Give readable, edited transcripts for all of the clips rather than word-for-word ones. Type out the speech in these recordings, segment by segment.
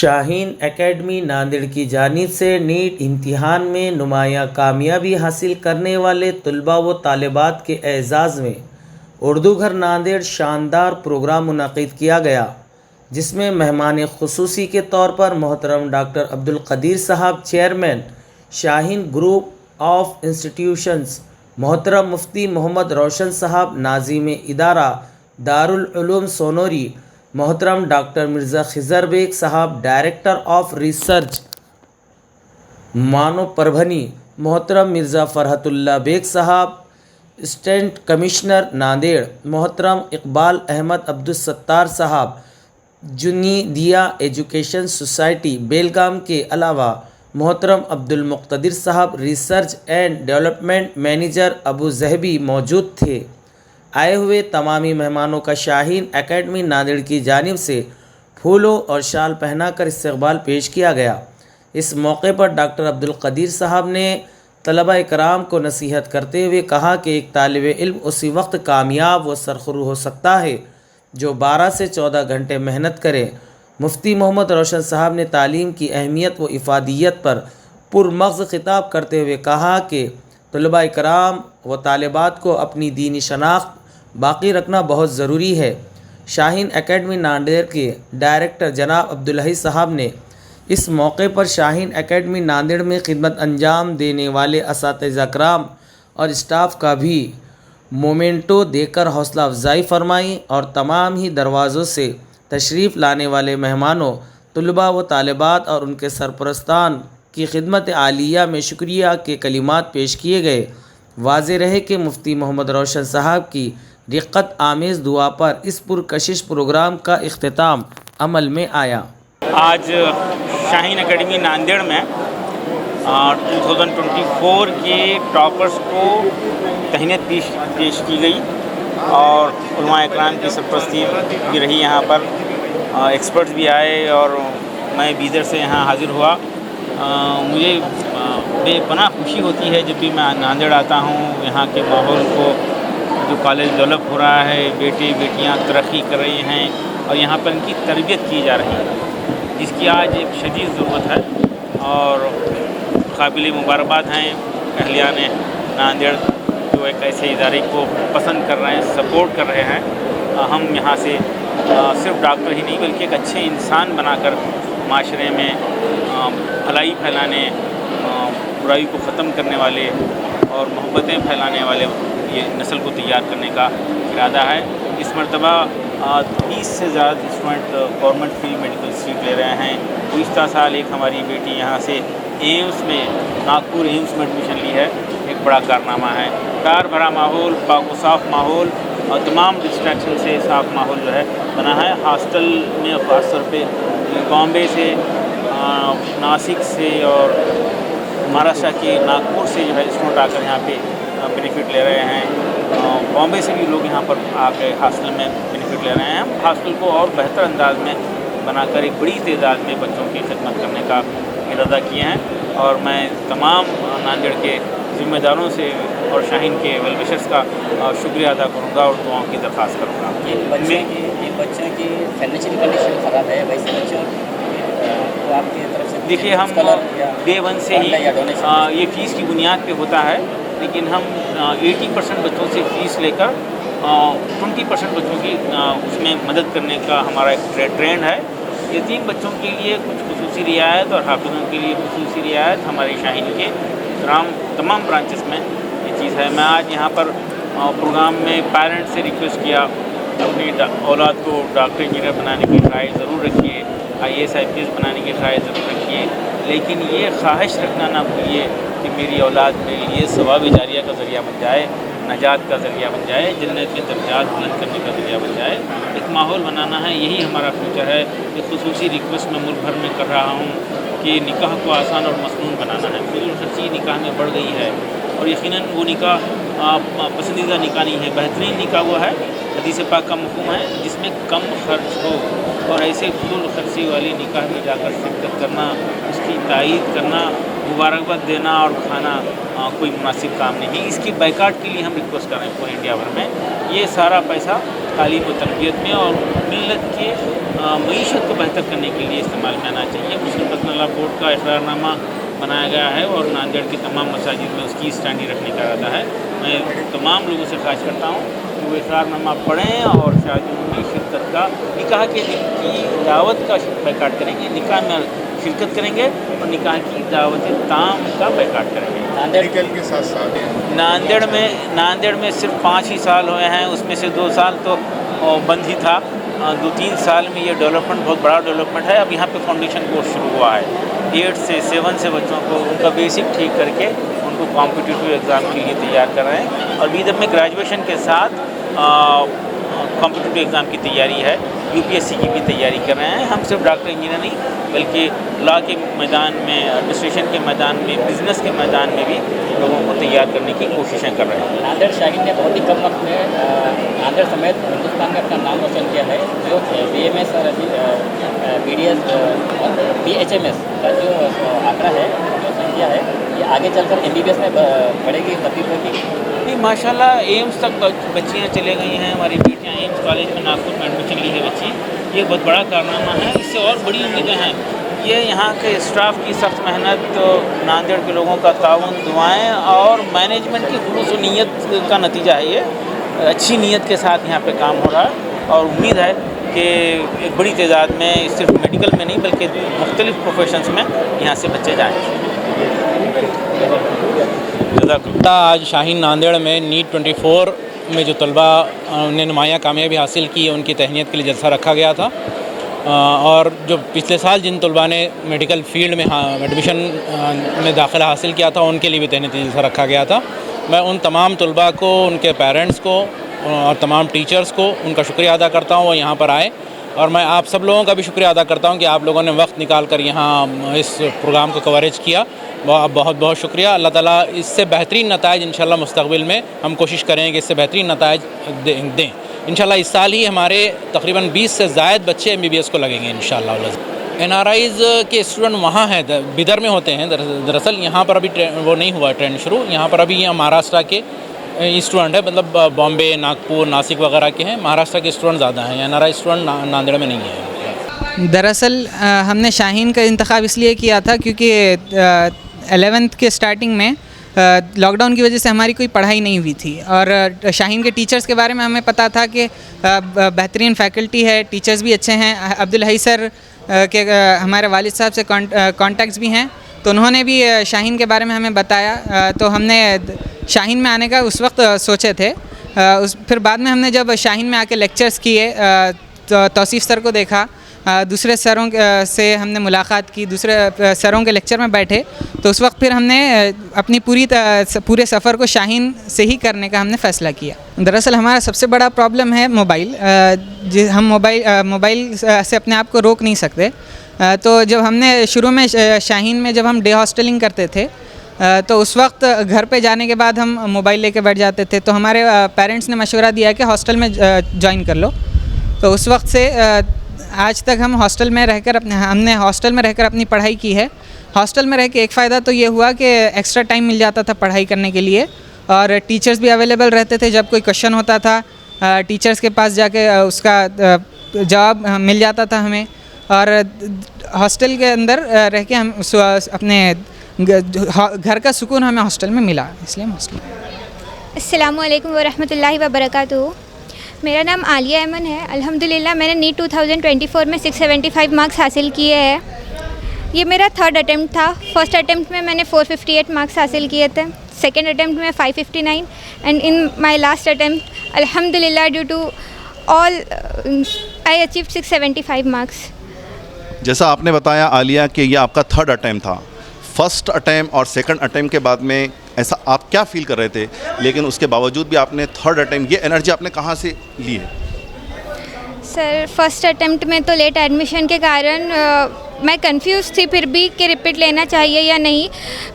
Shaheen academy Nanded की जानिब से नीट इम्तिहान में नुमायाँ कामयाबी हासिल करने वाले तलबा व तालिबात के एजाज़ में उर्दू घर नांदेड़ शानदार प्रोग्राम मुनक़िद किया गया, जिसमें मेहमान खुसूसी के तौर पर मोहतरम डॉक्टर अब्दुल क़दीर साहब chairman Shaheen group of institutions, मोहतरम मुफ्ती मोहम्मद रोशन साहब नाज़िम इदारा दारुल उलूम सोनोरी, मोहतरम डॉक्टर मिर्ज़ा खिज़र बेग साहब डायरेक्टर ऑफ रिसर्च मानो परभनी, मोहतरम मिर्ज़ा फ़रहतुल्लाह बेग साहब स्टेंट कमिश्नर नांदेड़, मोहतरम इकबाल अहमद अब्दुल सत्तार साहब जुनीदिया एजुकेशन सोसाइटी बेलगाम के अलावा मोहतरम अब्दुल मुक़्तदिर साहब research and development manager Abu Dhabi मौजूद थे। आए हुए तमामी मेहमानों का शाहीन एकेडमी नांदेड़ की जानिब से फूलों और शाल पहनाकर इस्तकबाल पेश किया गया। इस मौके पर डॉक्टर अब्दुल क़दीर साहब ने तलबा इकराम को नसीहत करते हुए कहा कि एक तालिब इल्म उसी वक्त कामयाब व सरखुरू हो सकता है जो 12 से 14 घंटे मेहनत करे। मुफ्ती मोहम्मद रोशन साहब ने तालीम की अहमियत व इफ़ादियत पर पुरमग़ज़ खिताब करते हुए कहा कि तलबा इकराम व तालिबात को अपनी दीनी शनाख्त बाकी रखना बहुत ज़रूरी है। शाहीन एकेडमी नांदेड़ के डायरेक्टर जनाब अब्दुल हई साहब ने इस मौके पर शाहीन एकेडमी नांदेड़ में खिदमत अंजाम देने वाले असातिज़ा कराम और स्टाफ का भी मोमेंटो देकर हौसला अफजाई फरमाई और तमाम ही दरवाज़ों से तशरीफ़ लाने वाले मेहमानों, तलबा व तालिबात और उनके सरपरस्तान की खिदमत आलिया में शुक्रिया के कलिमात पेश किए गए। वाज़े रहे कि मुफ्ती मोहम्मद रोशन साहब की रिक़्क़त आमेज़ दुआ पर इस पुरकशिश प्रोग्राम का इख्तिताम अमल में आया। आज शाहीन एकेडमी नांदेड़ में 2024 के टॉपर्स को तहनीत पेश की गई और उलमा इकराम की सरपरस्ती भी रही। यहाँ पर एक्सपर्ट्स भी आए और मैं बीदर से यहाँ हाज़िर हुआ। मुझे बेपनाह खुशी होती है जब भी मैं नांदेड़ आता हूँ। यहाँ के माहौल को, जो कॉलेज डेवलप हो रहा है, बेटे बेटियाँ तरक्की कर रही हैं और यहाँ पर इनकी तरबियत की जा रही है, जिसकी आज एक शदीद ज़रूरत है। और काबिल मुबारकबाद हैं अहलियान नांदेड़ जो एक ऐसे इदारे को पसंद कर रहे हैं, सपोर्ट कर रहे हैं। हम यहाँ से सिर्फ डॉक्टर ही नहीं बल्कि एक अच्छे इंसान बनाकर माशरे में भलाई फैलाने, बुराई को ख़त्म करने वाले और मोहब्बतें फैलाने वाले ये नस्ल को तैयार करने का इरादा है। इस मरतबा 30 से ज़्यादा student government free medical seat ले रहे हैं। गुज़िश्ता साल एक हमारी बेटी यहाँ से एम्स में, नागपुर एम्स में एडमिशन ली है। एक बड़ा कारनामा है। प्यार भरा माहौल, पाक व साफ़ माहौल और तमाम डिस्ट्रैक्शन से साफ़ माहौल जो है बना है। हॉस्टल में ख़ास तौर पे बॉम्बे से, नासिक से और महाराष्ट्र के नागपुर से जो है स्टूडेंट आकर यहाँ पे बेनिफिट ले रहे हैं। बॉम्बे से भी लोग यहाँ पर आके हॉस्टल में बेनिफिट ले रहे हैं। हम हॉस्टल को और बेहतर अंदाज में बनाकर एक बड़ी तादाद में बच्चों की खिदमत करने का इरादा किए हैं और मैं तमाम नांदेड़ के ज़िम्मेदारों से और शाहीन के वेल विशर्स का शुक्रिया अदा करूँगा और दुआओं की दरख्वास्त करूँगा। ये बच्चों की फाइनेंशियल कंडीशन ख़राब है, वैसे बच्चों तो आपकी तरफ से देखिए, हम डे 1 से ही ये फ़ीस की बुनियाद पे होता है, लेकिन हम 80% बच्चों से फ़ीस लेकर 20% बच्चों की उसमें मदद करने का हमारा एक ट्रेंड है। यतीम बच्चों के लिए कुछ खुसूसी रियायत और हाफिज़ों के लिए खुसूसी रियायत हमारे शाहीन के तमाम ब्रांचेस में ये चीज़ है। मैं आज यहाँ पर प्रोग्राम में पेरेंट्स से रिक्वेस्ट किया, अपनी औलाद को डॉक्टर इंजीनियर बनाने की ट्राई ज़रूर रखिए, IAS IPS बनाने की ट्राई ज़रूर रखिए, लेकिन ये ख्वाहिश रखना ना भूलिए कि मेरी औलाद मेरे लिए सवाब जारिया का ज़रिया बन जाए, नजात का ज़रिया बन जाए, जन्नत के दर्जात बुलंद करने का ज़रिया बन जाए। एक माहौल बनाना है, यही हमारा फ्यूचर है। एक खुसूसी रिक्वेस्ट मैं मुल्क भर में कर रहा हूँ कि निकाह को आसान और मसनून बनाना है। फिज़ूल खर्ची निकाह में बढ़ गई है और यकीनन वो निकाह पसंदीदा निकाह नहीं है। बेहतरीन निकाह वो है, हदीस पाक का मफ़हूम है, जिसमें कम खर्च हो। और ऐसे फिज़ूल खर्ची वाली निकाह में जाकर शिरकत करना, उसकी तायीद करना, मुबारकबाद देना और खाना कोई मुनासिब काम नहीं है। इसकी बाइकाट के लिए हम रिक्वेस्ट कर रहे हैं पूरे इंडिया भर में। ये सारा पैसा तालीम व तरबियत में और मिल्लत के मईशत को बेहतर करने के लिए इस्तेमाल में आना चाहिए। मुस्लिम पर्सनल लॉ बोर्ड का इकरारनामा बनाया गया है और नांदेड़ की तमाम मसाजिद में उसकी स्टैंडी रखने का इरादा है। मैं तमाम लोगों से ख्वाहिश करता हूँ कि वो इकरारनामा पढ़ें और शादियों में शिरकत का, निकाह की दावत का बैकाट करेंगे, निकाह में शिरकत करेंगे और निकाह की दावत ताम का बैकाट करेंगे। मेडिकल के साथ साथ नांदेड़ में सिर्फ 5 ही साल हुए हैं, उसमें से 2 साल तो बंद ही था। 2-3 साल में ये डेवलपमेंट बहुत बड़ा डेवलपमेंट है। अब यहाँ पे फाउंडेशन कोर्स शुरू हुआ है। 8 से 7 से बच्चों को उनका बेसिक ठीक करके उनको कॉम्पिटिटिव एग्ज़ाम के लिए तैयार कर रहे हैं और बीदर में ग्रेजुएशन के साथ कॉम्पिटिटिव एग्ज़ाम की तैयारी है, यूपीएससी की भी तैयारी कर रहे हैं। हम सिर्फ डॉक्टर इंजीनियर नहीं बल्कि लॉ के मैदान में, एडमिनिस्ट्रेशन के मैदान में, बिज़नेस के मैदान में भी लोगों को तैयार करने की कोशिशें कर रहे हैं। नांदेड़ शाहीन ने बहुत ही कम वक्त में नांदेड़ समेत हिंदुस्तान में अपना नाम रोशन किया है। जो BMS और BDS और BHMS का जो आंकड़ा है, जो संख्या है, ये आगे चलकर MBBS में बढ़ेगी, तब्दील होगी। नहीं, माशाल्लाह एम्स तक बच्चियाँ चले गई हैं। हमारी बेटियाँ एम्स कॉलेज में नागपुर में एडमिशन ली है बच्ची। ये बहुत बड़ा कारनामा है। इससे और बड़ी उम्मीदें हैं। ये यहाँ के स्टाफ की सख्त मेहनत, नांदेड़ के लोगों का ताउन, दुआएं और मैनेजमेंट की खुलूस व नीयत का नतीजा है। ये अच्छी नीयत के साथ यहाँ पे काम हो रहा है और उम्मीद है कि एक बड़ी तादाद में सिर्फ मेडिकल में नहीं बल्कि मुख्तलिफ प्रोफेशंस में यहाँ से बच्चे जाएँ। आज शाहीन नांदेड़ में नीट 24 में जो तलबा ने नुमाया कामयाबी हासिल की, उनकी तहनीत के लिए जलसा रखा गया था। और जो पिछले साल जिन तलबा ने मेडिकल फील्ड में एडमिशन में दाखिला हासिल किया था, उनके लिए भी तहनीती जलसा रखा गया था। मैं उन तमाम तलबा को, उनके पेरेंट्स को और तमाम टीचर्स को उनका शुक्रिया अदा करता हूँ वो यहाँ पर आए। और मैं आप सब लोगों का भी शुक्रिया अदा करता हूँ कि आप लोगों ने वक्त निकाल कर यहाँ इस प्रोग्राम को कवरेज किया। बहुत बहुत शुक्रिया। अल्लाह ताला इससे बेहतरीन नताइज इंशाल्लाह मुस्तक़बिल में हम कोशिश करें कि इससे बेहतरीन नताइज दें। इंशाल्लाह इस साल ही हमारे तकरीबन 20 से ज़ायद बच्चे MBBS को लगेंगे इंशाल्लाह। NRIs के स्टूडेंट वहाँ हैं, बिदर में होते हैं। दरअसल यहाँ पर अभी वो नहीं हुआ ट्रेंड शुरू। यहाँ पर अभी महाराष्ट्र के स्टूडेंट है, मतलब बॉम्बे, नागपुर, नासिक वगैरह के हैं। महाराष्ट्र के स्टूडेंट ज़्यादा हैं, NRI स्टूडेंट नांदेड़ में नहीं है। दरअसल हमने शाहीन का इंतखाब इसलिए किया था क्योंकि 11th के स्टार्टिंग में लॉकडाउन की वजह से हमारी कोई पढ़ाई नहीं हुई थी और शाहीन के टीचर्स के बारे में हमें पता था कि बेहतरीन फैकल्टी है, टीचर्स भी अच्छे हैं। अब्दुल हई सर के हमारे वालिद साहब से कॉन्टैक्ट्स भी हैं, तो उन्होंने भी शाहीन के बारे में हमें बताया। तो हमने शाहीन में आने का उस वक्त सोचे थे। फिर बाद में हमने जब शाहीन में आके लेक्चर्स किए तो तौसीफ़ सर को देखा, दूसरे सरों से हमने मुलाकात की, दूसरे सरों के लेक्चर में बैठे, तो उस वक्त फिर हमने अपनी पूरे सफ़र को शाहीन से ही करने का हमने फ़ैसला किया। दरअसल हमारा सबसे बड़ा प्रॉब्लम है मोबाइल। हम मोबाइल से अपने आप को रोक नहीं सकते। तो जब हमने शुरू में शाहीन में जब हम डे हॉस्टलिंग करते थे तो उस वक्त घर पे जाने के बाद हम मोबाइल लेके बैठ जाते थे। तो हमारे पेरेंट्स ने मशवरा दिया कि हॉस्टल में ज्वाइन कर लो। तो उस वक्त से आज तक हम हॉस्टल में रहकर हमने हॉस्टल में रहकर अपनी पढ़ाई की है। हॉस्टल में रह के एक फ़ायदा तो ये हुआ कि एक्स्ट्रा टाइम मिल जाता था पढ़ाई करने के लिए और टीचर्स भी अवेलेबल रहते थे। जब कोई क्वेश्चन होता था टीचर्स के पास जाके उसका जवाब मिल जाता था हमें। और हॉस्टल के अंदर रह के हम अपने घर का सुकून हमें हॉस्टल में मिला, इसलिए हम हॉस्टल। अस्सलामु अलैकुम वरहमतुल्लाहि वबरकातुहू। मेरा नाम आलिया अमन है। अल्हम्दुलिल्लाह मैंने नीट 2024 में 675 मार्क्स हासिल किए हैं। ये मेरा 3rd अटैम्प्ट था। फर्स्ट अटैम्प्ट में मैंने 458 मार्क्स हासिल किए थे, सेकेंड अटैम्प्ट में 559 and in my last attempt अल्हम्दुलिल्लाह due to all I achieved 675 marks. जैसा आपने बताया आलिया कि ये आपका 3rd अटैम्प्ट था, फर्स्ट अटैम्प्ट और सेकंड अटैम्प्ट के बाद में ऐसा आप क्या फील कर रहे थे, लेकिन उसके बावजूद भी आपने 3rd अटैम्प्ट, ये एनर्जी आपने कहाँ से ली है? सर फर्स्ट अटैम्प्ट में तो लेट एडमिशन के कारण मैं कंफ्यूज थी फिर भी कि रिपीट लेना चाहिए या नहीं,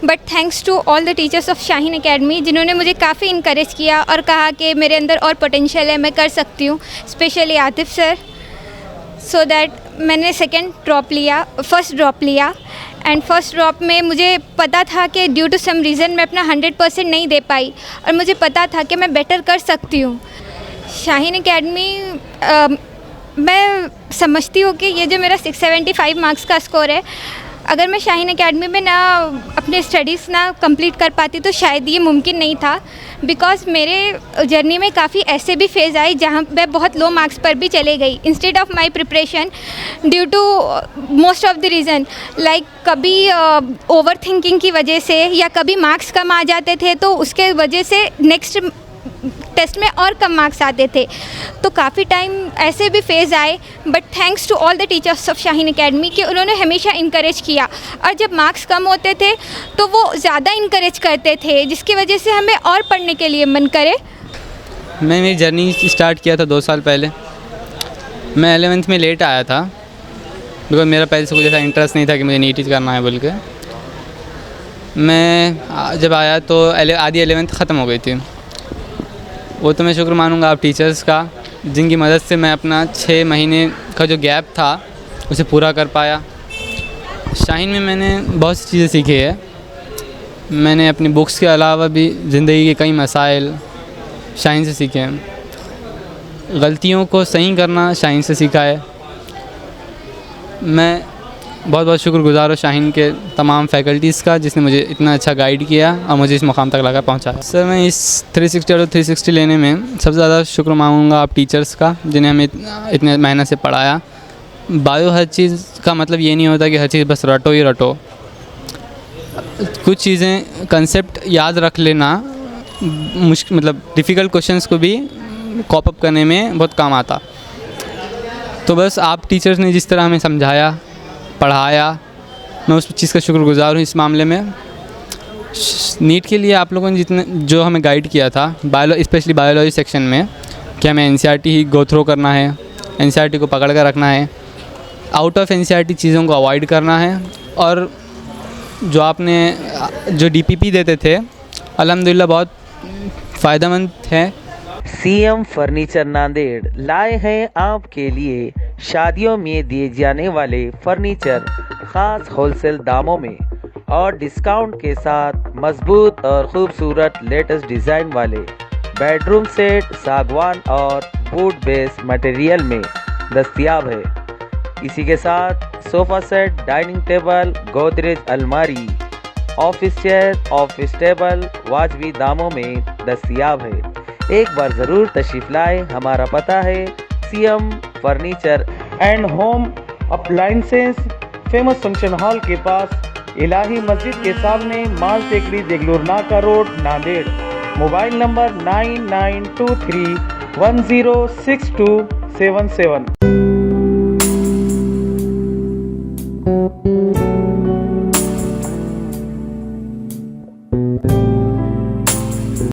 but thanks to all the teachers of Shaheen Academy जिन्होंने मुझे काफ़ी इनकरेज किया और कहा कि मेरे अंदर और पोटेंशियल है, मैं कर सकती हूँ, specially Atif sir. So that मैंने फर्स्ट ड्रॉप लिया एंड फर्स्ट ड्रॉप में मुझे पता था कि ड्यू टू सम रीज़न मैं अपना 100% नहीं दे पाई और मुझे पता था कि मैं बेटर कर सकती हूँ। शाहीन एकेडमी मैं समझती हूँ कि ये जो मेरा 675 मार्क्स का स्कोर है, अगर मैं शाहीन एकेडमी में ना अपने स्टडीज़ ना कंप्लीट कर पाती तो शायद ये मुमकिन नहीं था। बिकॉज मेरे जर्नी में काफ़ी ऐसे भी फेज़ आए जहाँ मैं बहुत लो मार्क्स पर भी चले गई instead of my preparation due to most of the reason, like कभी ओवर थिंकिंग की वजह से या कभी मार्क्स कम आ जाते थे तो उसके वजह से नेक्स्ट टेस्ट में और कम मार्क्स आते थे। तो काफ़ी टाइम ऐसे भी फेज़ आए, but thanks to all the teachers of Shaheen Academy कि उन्होंने हमेशा इनकरेज किया, और जब मार्क्स कम होते थे तो वो ज़्यादा इनकरेज करते थे जिसकी वजह से हमें और पढ़ने के लिए मन करे। मैं मेरी जर्नी स्टार्ट किया था 2 साल पहले। मैं 11th में लेट आया था बिकॉज मेरा पहले से कुछ ऐसा इंटरेस्ट नहीं था कि मुझे नीट करना है बोल के। मैं जब आया तो आधी 11th ख़त्म हो गई थी। वो तो मैं शुक्र मानूंगा आप टीचर्स का, जिनकी मदद से मैं अपना 6 महीने का जो गैप था उसे पूरा कर पाया। शाहीन में मैंने बहुत सी चीज़ें सीखी है। मैंने अपनी बुक्स के अलावा भी ज़िंदगी के कई मसाइल शाहीन से सीखे हैं। गलतियों को सही करना शाहीन से सीखा है। मैं बहुत बहुत शुक्रगुज़ार हूँ शाहीन के तमाम फैकल्टीज़ का जिसने मुझे इतना अच्छा गाइड किया और मुझे इस मुकाम तक लगा पहुँचाया। सर मैं इस 360 और 360 लेने में सबसे ज़्यादा शुक्र मांगूंगा आप टीचर्स का जिन्हें हमें इतने मेहनत से पढ़ाया। बायो हर चीज़ का मतलब ये नहीं होता कि हर चीज़ बस रटो ही रटो। कुछ चीज़ें कंसेप्ट याद रख लेना मुश्किल मतलब डिफ़िकल्ट क्वेश्चंस को भी कॉप अप करने में बहुत काम आता। तो बस आप टीचर्स ने जिस तरह हमें समझाया पढ़ाया, मैं उस चीज़ का शुक्रगुज़ार हूँ। इस मामले में नीट के लिए आप लोगों ने जितने जो हमें गाइड किया था स्पेशली बायोलॉजी सेक्शन में कि हमें एनसीईआरटी ही गो थ्रो करना है, एनसीईआरटी को पकड़ कर रखना है, आउट ऑफ एनसीईआरटी चीज़ों को अवॉइड करना है। और जो आपने जो डीपीपी देते थे अल्हम्दुलिल्लाह बहुत फ़ायदेमंद है। सीएम फर्नीचर नांदेड़ लाए हैं आपके लिए शादियों में दिए जाने वाले फर्नीचर खास होलसेल दामों में और डिस्काउंट के साथ मजबूत और खूबसूरत लेटेस्ट डिज़ाइन वाले बेडरूम सेट सागवान और वुड बेस मटेरियल में दस्तयाब है। इसी के साथ sofa set, dining table, Godrej अलमारी, ऑफिस चेयर, ऑफिस टेबल वाजबी दामों में दस्तयाब है। एक बार ज़रूर तशरीफ़ लाएं। हमारा पता है CM furniture and home appliances, famous function hall के पास, इलाही मस्जिद के सामने, माल टेकरी, देगलूर नाका रोड, नांदेड़। Mobile number 9923106277।